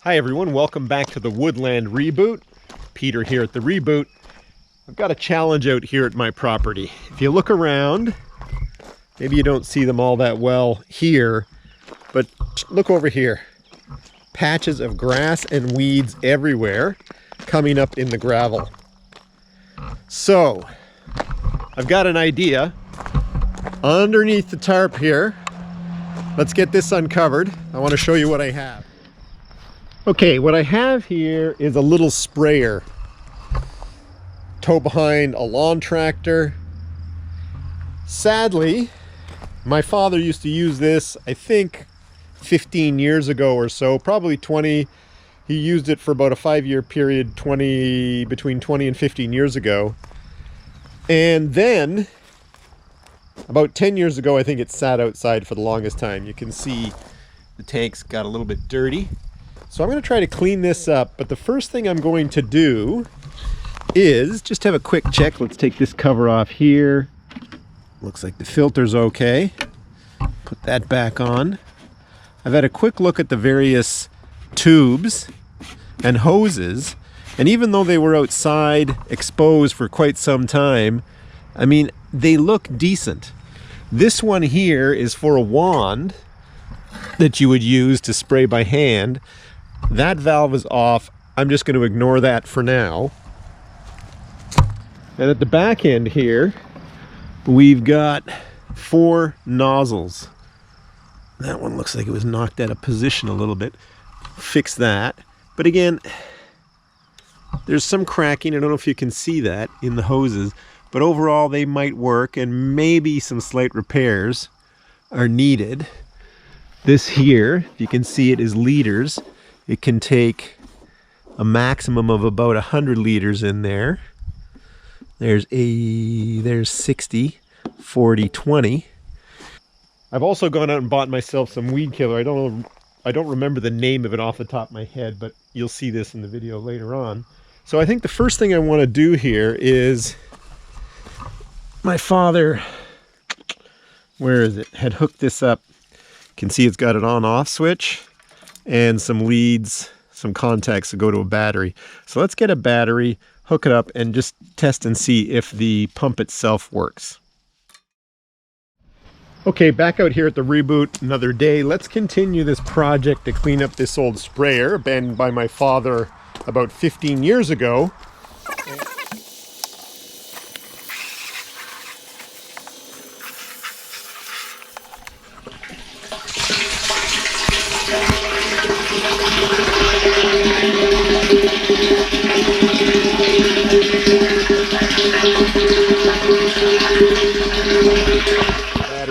Hi everyone, welcome back to the Woodland Reboot. Peter here at the Reboot. I've got a challenge out here at my property. If you look around, maybe you don't see them all that well here, but look over here. Patches of grass and weeds everywhere coming up in the gravel. So, I've got an idea. Underneath the tarp here, let's get this uncovered. I want to show you what I have. Okay, what I have here is a little sprayer towed behind a lawn tractor. Sadly, my father used to use this, I think 15 years ago or so, probably 20. He used it for about a 5-year period, between 20 and 15 years ago. And then about 10 years ago, I think it sat outside for the longest time. You can see the tanks got a little bit dirty. So I'm going to try to clean this up, but the first thing I'm going to do is just have a quick check. Let's take this cover off here. Looks like the filter's okay. Put that back on. I've had a quick look at the various tubes and hoses, and even though they were outside exposed for quite some time, I mean, they look decent. This one here is for a wand that you would use to spray by hand. That valve is off. I'm just going to ignore that for now. And at the back end here, we've got 4 nozzles. That one looks like it was knocked out of position a little bit. Fix that. But again, there's some cracking. I don't know if you can see that in the hoses, but overall they might work, and maybe some slight repairs are needed. This here, if you can see it, is liters. It can take a maximum of about 100 liters in there. There's 60, 40, 20. I've also gone out and bought myself some weed killer. I don't remember the name of it off the top of my head, but you'll see this in the video later on. So I think the first thing I want to do here is, my father, where is it, had hooked this up. You can see it's got an on-off switch and some leads, some contacts that go to a battery. So let's get a battery, hook it up, and just test and see if the pump itself works. Okay, back out here at the Reboot another day. Let's continue this project to clean up this old sprayer abandoned by my father about 15 years ago.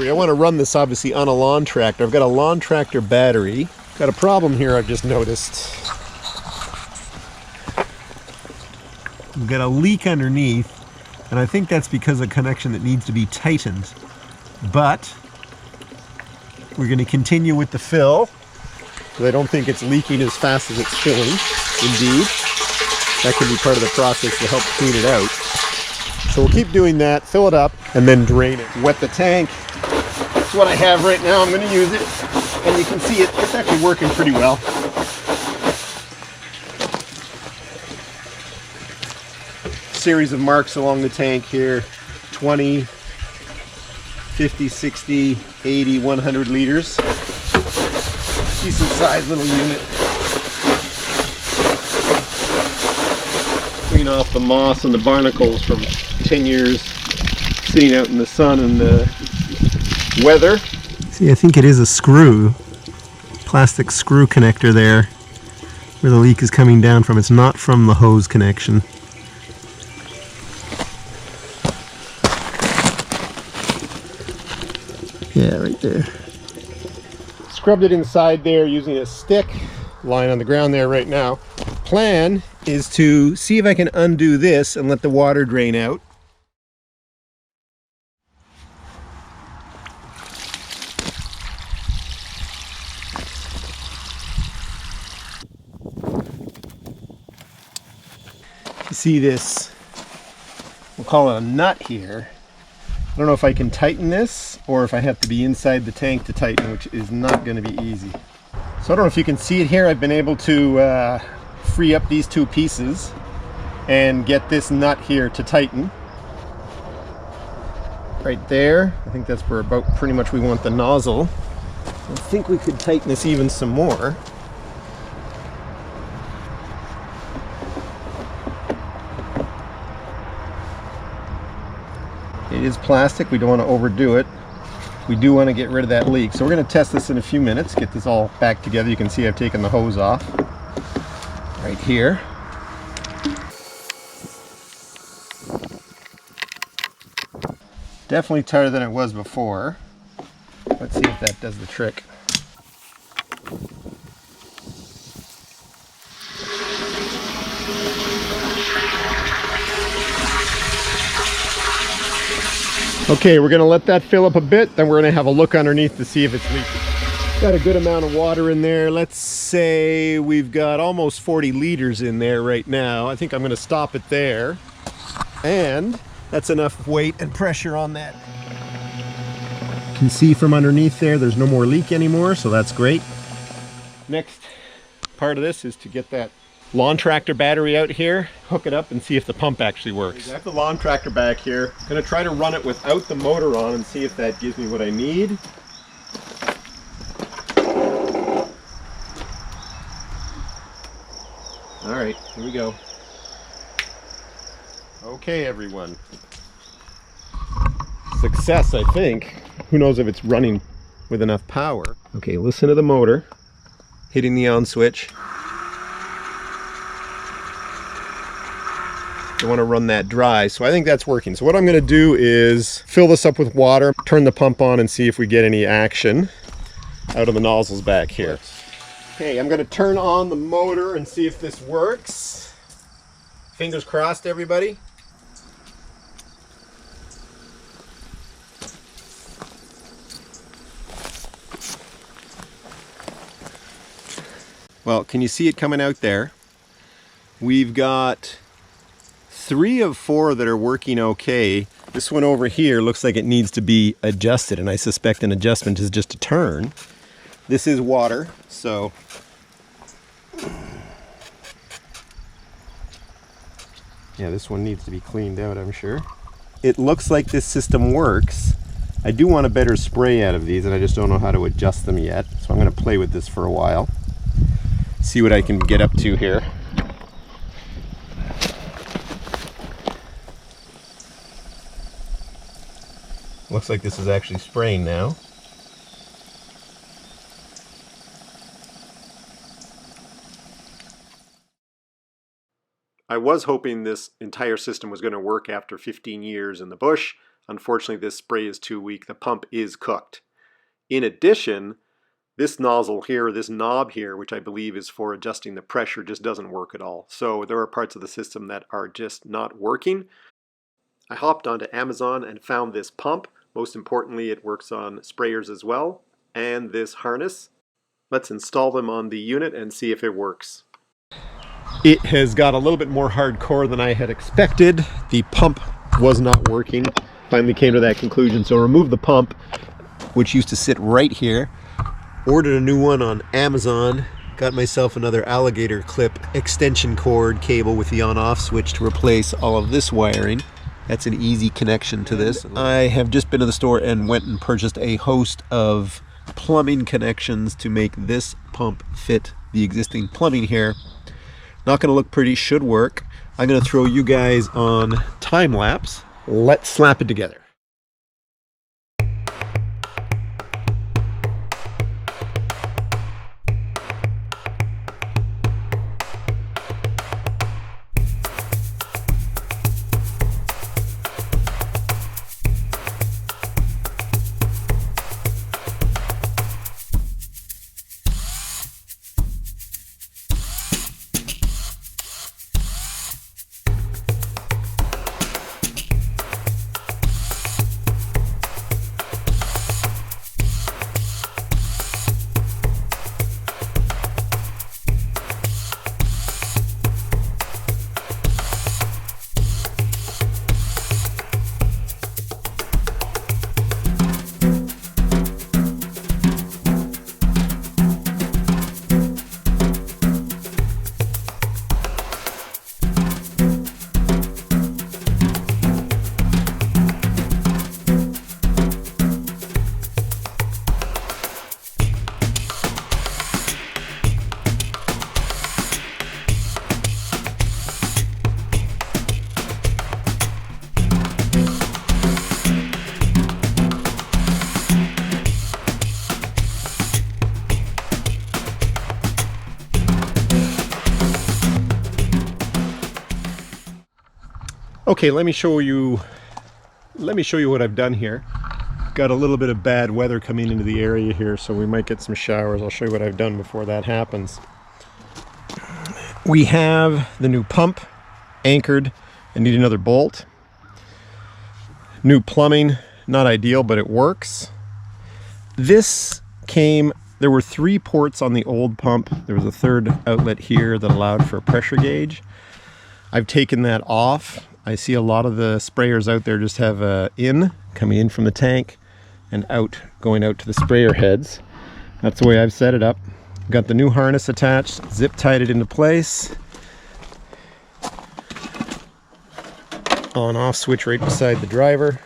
I want to run this obviously on a lawn tractor. I've got a lawn tractor battery. Got a problem here I've just noticed. We've got a leak underneath, and I think that's because of a connection that needs to be tightened. But we're going to continue with the fill, because I don't think it's leaking as fast as it's filling. Indeed, that can be part of the process to help clean it out. So we'll keep doing that, fill it up, and then drain it. Wet the tank. That's what I have right now. I'm going to use it, and you can see it's actually working pretty well. Series of marks along the tank here: 20, 50, 60, 80, 100 liters. Decent sized little unit. Clean off the moss and the barnacles from 10 years sitting out in the sun and the weather. See, I think it is a screw, plastic screw connector there where the leak is coming down from. It's not from the hose connection. Yeah, right there. Scrubbed it inside there using a stick, lying on the ground there right now. Plan is to see if I can undo this and let the water drain out. You see this, we'll call it a nut here. I don't know if I can tighten this or if I have to be inside the tank to tighten, which is not going to be easy. So I don't know if you can see it here. I've been able to free up these two pieces and get this nut here to tighten. Right there. I think that's where about pretty much we want the nozzle. I think we could tighten this even some more. It is plastic, we don't want to overdo it. We do want to get rid of that leak. So we're going to test this in a few minutes, get this all back together. You can see I've taken the hose off right here. Definitely tighter than it was before. Let's see if that does the trick. Okay, we're going to let that fill up a bit, then we're going to have a look underneath to see if it's leaking. Got a good amount of water in there. Let's say we've got almost 40 liters in there right now. I think I'm going to stop it there. And that's enough weight and pressure on that. You can see from underneath there's no more leak anymore, so that's great. Next part of this is to get that lawn tractor battery out here, hook it up and see if the pump actually works. I have the lawn tractor back here. I'm going to try to run it without the motor on and see if that gives me what I need. Alright, here we go. Okay everyone. Success, I think. Who knows if it's running with enough power. Okay, listen to the motor hitting the on switch. I want to run that dry, so I think that's working. So what I'm going to do is fill this up with water, turn the pump on and see if we get any action out of the nozzles back here. Okay, I'm going to turn on the motor and see if this works. Fingers crossed, everybody. Well, can you see it coming out there? We've got 3 of 4 that are working okay. This one over here looks like it needs to be adjusted, and I suspect an adjustment is just a turn. This is water, so yeah, this one needs to be cleaned out, I'm sure. It looks like this system works. I do want a better spray out of these, and I just don't know how to adjust them yet, so I'm going to play with this for a while. See what I can get up to here. Looks like this is actually spraying now. I was hoping this entire system was going to work after 15 years in the bush. Unfortunately, this spray is too weak. The pump is cooked. In addition, this nozzle here, this knob here, which I believe is for adjusting the pressure, just doesn't work at all. So there are parts of the system that are just not working. I hopped onto Amazon and found this pump. Most importantly, it works on sprayers as well, and this harness. Let's install them on the unit and see if it works. It has got a little bit more hardcore than I had expected. The pump was not working. Finally came to that conclusion, so removed the pump, which used to sit right here. Ordered a new one on Amazon. Got myself another alligator clip extension cord cable with the on-off switch to replace all of this wiring. That's an easy connection to this. I have just been to the store and went and purchased a host of plumbing connections to make this pump fit the existing plumbing here. Not going to look pretty, should work. I'm going to throw you guys on time lapse. Let's slap it together. Okay, let me show you what I've done here. Got a little bit of bad weather coming into the area here, so we might get some showers. I'll show you what I've done before that happens. We have the new pump anchored. I need another bolt. New plumbing, not ideal, but it works. This came, there were 3 ports on the old pump. There was a 3rd outlet here that allowed for a pressure gauge. I've taken that off. I see a lot of the sprayers out there just have a in coming in from the tank and out going out to the sprayer heads. That's the way I've set it up. Got the new harness attached, zip tied it into place. On off switch right beside the driver,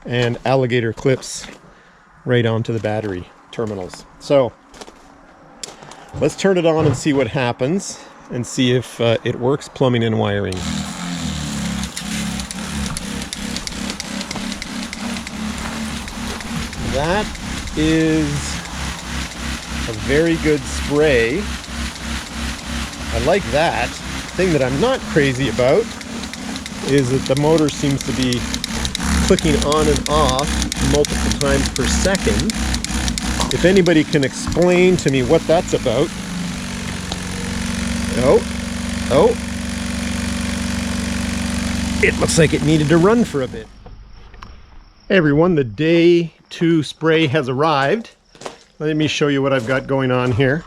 and alligator clips right onto the battery terminals. So let's turn it on and see what happens, and see if it works, plumbing and wiring. That is a very good spray. I like that. The thing that I'm not crazy about is that the motor seems to be clicking on and off multiple times per second. If anybody can explain to me what that's about. Oh, it looks like it needed to run for a bit. Hey everyone, the day 2 spray has arrived. Let me show you what I've got going on here.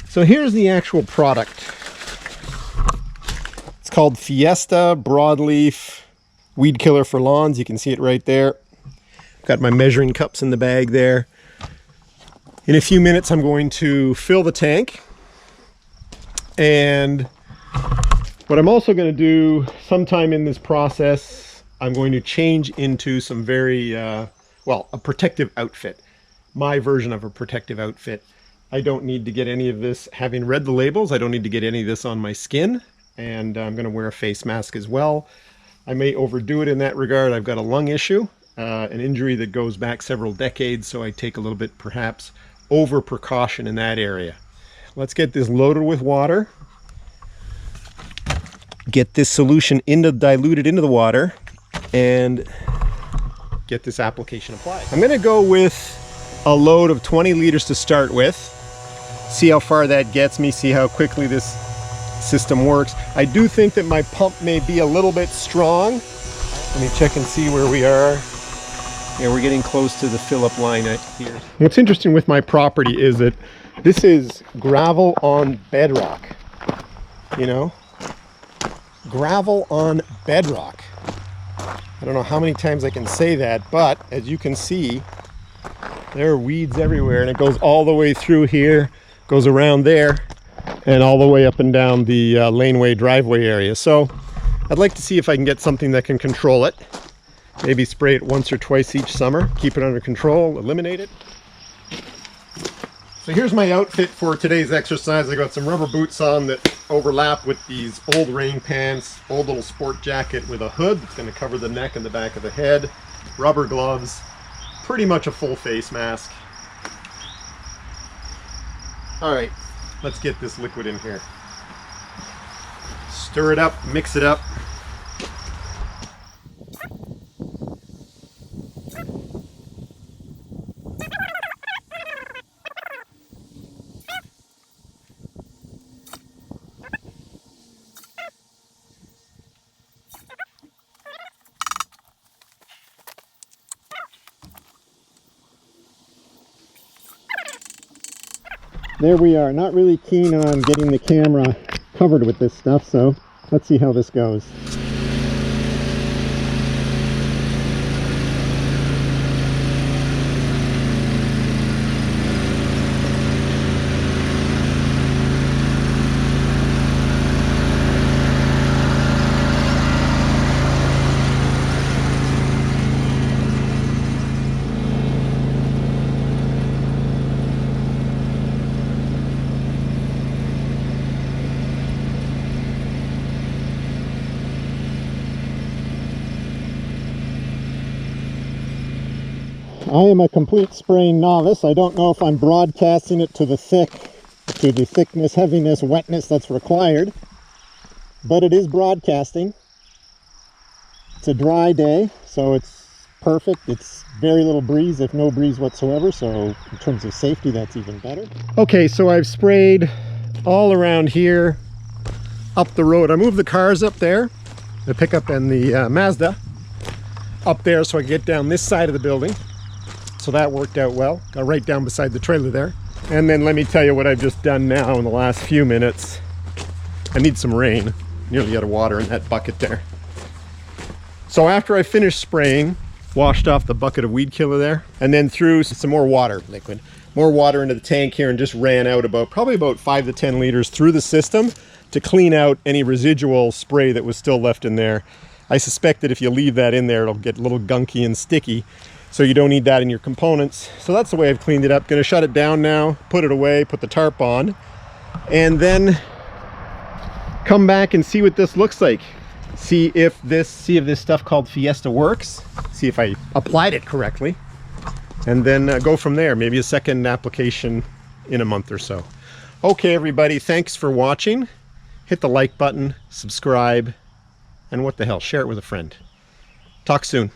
So here's the actual product. It's called Fiesta Broadleaf Weed Killer for Lawns. You can see it right there. Got my measuring cups in the bag there. In a few minutes I'm going to fill the tank. And what I'm also going to do sometime in this process, I'm going to change into some very, well, a protective outfit. My version of a protective outfit. I don't need to get any of this, having read the labels, I don't need to get any of this on my skin. And I'm going to wear a face mask as well. I may overdo it in that regard. I've got a lung issue, an injury that goes back several decades, so I take a little bit, perhaps, over precaution in that area. Let's get this loaded with water. Get this solution diluted into the water, and get this application applied. I'm going to go with a load of 20 liters to start with. See how far that gets me, see how quickly this system works. I do think that my pump may be a little bit strong. Let me check and see where we are. Yeah, we're getting close to the fill-up line here. What's interesting with my property is that this is gravel on bedrock. You know? Gravel on bedrock. I don't know how many times I can say that, but as you can see, there are weeds everywhere, and it goes all the way through here, goes around there, and all the way up and down the laneway driveway area. So I'd like to see if I can get something that can control it. Maybe spray it once or twice each summer, keep it under control, eliminate it. So here's my outfit for today's exercise. I got some rubber boots on that overlap with these old rain pants, old little sport jacket with a hood that's going to cover the neck and the back of the head, rubber gloves, pretty much a full face mask. All right, let's get this liquid in here. Stir it up, mix it up. There we are. Not really keen on getting the camera covered with this stuff, so let's see how this goes. I am a complete spraying novice. I don't know if I'm broadcasting it to the thickness, heaviness, wetness that's required, but it is broadcasting. It's a dry day, so it's perfect. It's very little breeze, if no breeze whatsoever, so in terms of safety, that's even better. Okay, so I've sprayed all around here, up the road. I moved the cars up there, the pickup and the Mazda, up there so I could get down this side of the building. So that worked out well. Got right down beside the trailer there. And then let me tell you what I've just done now in the last few minutes. I need some rain. Nearly out of water in that bucket there. So after I finished spraying, washed off the bucket of weed killer there, and then threw some more water, liquid, more water into the tank here, and just ran out probably about 5 to 10 liters through the system to clean out any residual spray that was still left in there. I suspect that if you leave that in there, it'll get a little gunky and sticky. So you don't need that in your components. So that's the way I've cleaned it up. Gonna shut it down now, put it away, put the tarp on, and then come back and see what this looks like. See if this stuff called Fiesta works. See if I applied it correctly. And then go from there. Maybe a second application in a month or so. Okay, everybody, thanks for watching. Hit the like button, subscribe, and what the hell, share it with a friend. Talk soon.